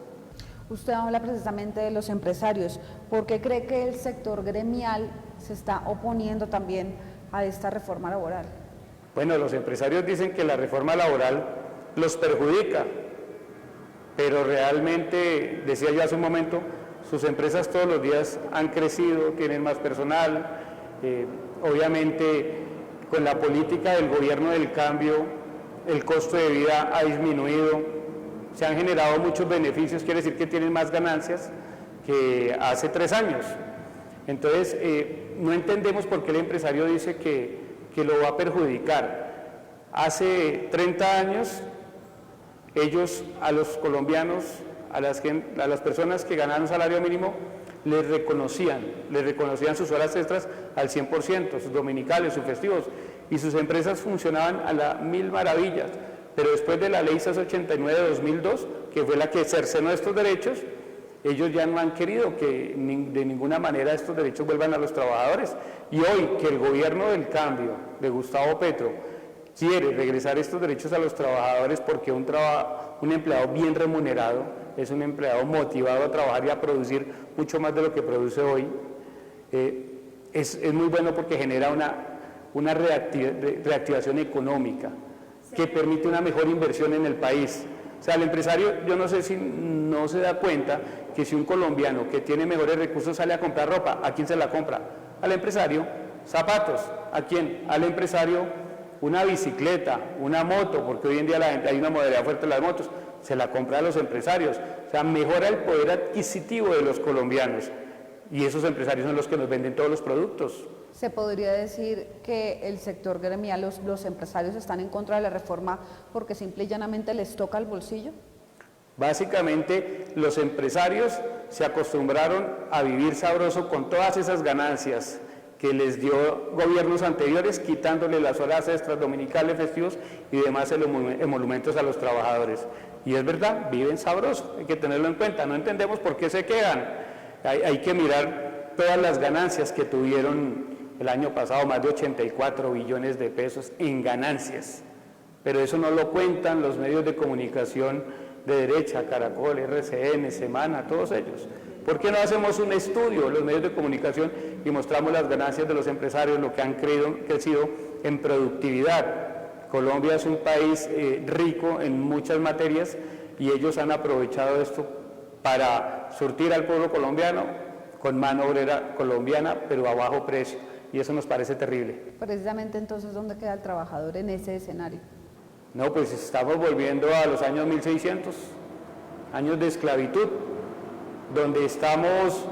Usted habla precisamente de los empresarios. ¿Por qué cree que el sector gremial se está oponiendo también a esta reforma laboral? Bueno, los empresarios dicen que la reforma laboral los perjudica, pero realmente, decía yo hace un momento, sus empresas todos los días han crecido, tienen más personal, obviamente con la política del gobierno del cambio el costo de vida ha disminuido, se han generado muchos beneficios, quiere decir que tienen más ganancias que hace 3 años. Entonces, no entendemos por qué el empresario dice que lo va a perjudicar. Hace 30 años, ellos a los colombianos, a las personas que ganaban un salario mínimo, les reconocían sus horas extras al 100%, sus dominicales, sus festivos, y sus empresas funcionaban a las 1000 maravillas. Pero después de la ley 689 de 2002, que fue la que cercenó estos derechos, ellos ya no han querido que de ninguna manera estos derechos vuelvan a los trabajadores. Y hoy que el gobierno del cambio de Gustavo Petro quiere regresar estos derechos a los trabajadores porque un empleado bien remunerado es un empleado motivado a trabajar y a producir mucho más de lo que produce hoy, es muy bueno porque genera una reactivación económica que permite una mejor inversión en el país. O sea, el empresario, yo no sé si no se da cuenta que si un colombiano que tiene mejores recursos sale a comprar ropa, ¿a quién se la compra? Al empresario. Zapatos, ¿a quién? Al empresario. una bicicleta, una moto, porque hoy en día hay una modalidad fuerte de las motos, se la compra a los empresarios. O sea, mejora el poder adquisitivo de los colombianos y esos empresarios son los que nos venden todos los productos. ¿Se podría decir que el sector gremial, los empresarios están en contra de la reforma porque simple y llanamente les toca el bolsillo? Básicamente, los empresarios se acostumbraron a vivir sabroso con todas esas ganancias que les dio gobiernos anteriores, quitándole las horas extras, dominicales, festivos y demás emolumentos a los trabajadores. Y es verdad, viven sabroso, hay que tenerlo en cuenta, no entendemos por qué se quedan. Hay que mirar todas las ganancias que tuvieron el año pasado, más de 84 billones de pesos en ganancias, pero eso no lo cuentan los medios de comunicación de derecha, Caracol, RCN, Semana, todos ellos. ¿Por qué no hacemos un estudio, los medios de comunicación, y mostramos las ganancias de los empresarios, lo que han crecido en productividad? Colombia es un país rico en muchas materias y ellos han aprovechado esto para surtir al pueblo colombiano con mano obrera colombiana, pero a bajo precio, y eso nos parece terrible. Precisamente entonces, ¿dónde queda el trabajador en ese escenario? No, pues estamos volviendo a los años 1600, años de esclavitud, donde estamos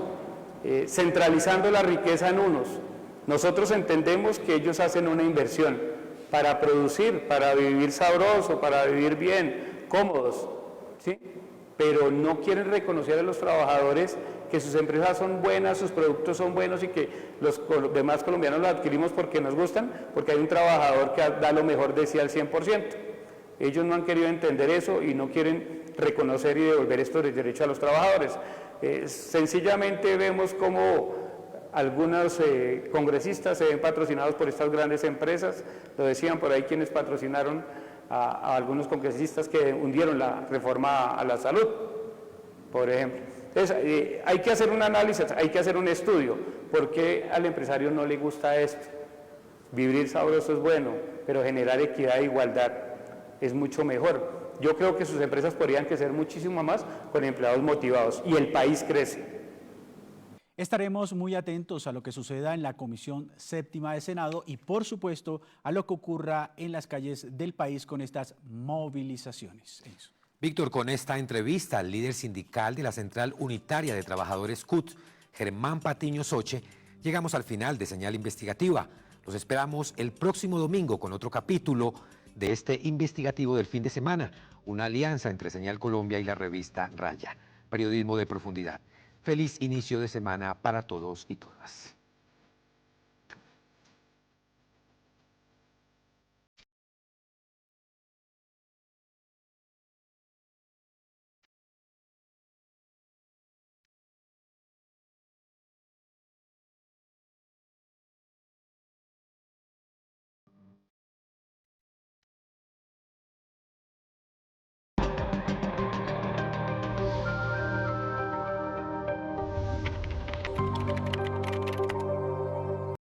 centralizando la riqueza en unos. Nosotros entendemos que ellos hacen una inversión para producir, para vivir sabroso, para vivir bien, cómodos, ¿sí? Pero no quieren reconocer a los trabajadores que sus empresas son buenas, sus productos son buenos y que los demás colombianos los adquirimos porque nos gustan, porque hay un trabajador que da lo mejor de sí al 100%. Ellos no han querido entender eso y no quieren reconocer y devolver estos derechos a los trabajadores. Sencillamente vemos como algunos congresistas se ven patrocinados por estas grandes empresas, lo decían por ahí quienes patrocinaron a algunos congresistas que hundieron la reforma a la salud, por ejemplo. Entonces, hay que hacer un análisis, hay que hacer un estudio, ¿por qué al empresario no le gusta esto? Vivir sabroso es bueno, pero generar equidad e igualdad es mucho mejor. Yo creo que sus empresas podrían crecer muchísimo más con empleados motivados y el país crece. Estaremos muy atentos a lo que suceda en la Comisión Séptima de Senado y, por supuesto, a lo que ocurra en las calles del país con estas movilizaciones. Víctor, con esta entrevista al líder sindical de la Central Unitaria de Trabajadores CUT, Germán Patiño Soche, llegamos al final de Señal Investigativa. Los esperamos el próximo domingo con otro capítulo de este investigativo del fin de semana, una alianza entre Señal Colombia y la revista Raya. Periodismo de profundidad. Feliz inicio de semana para todos y todas.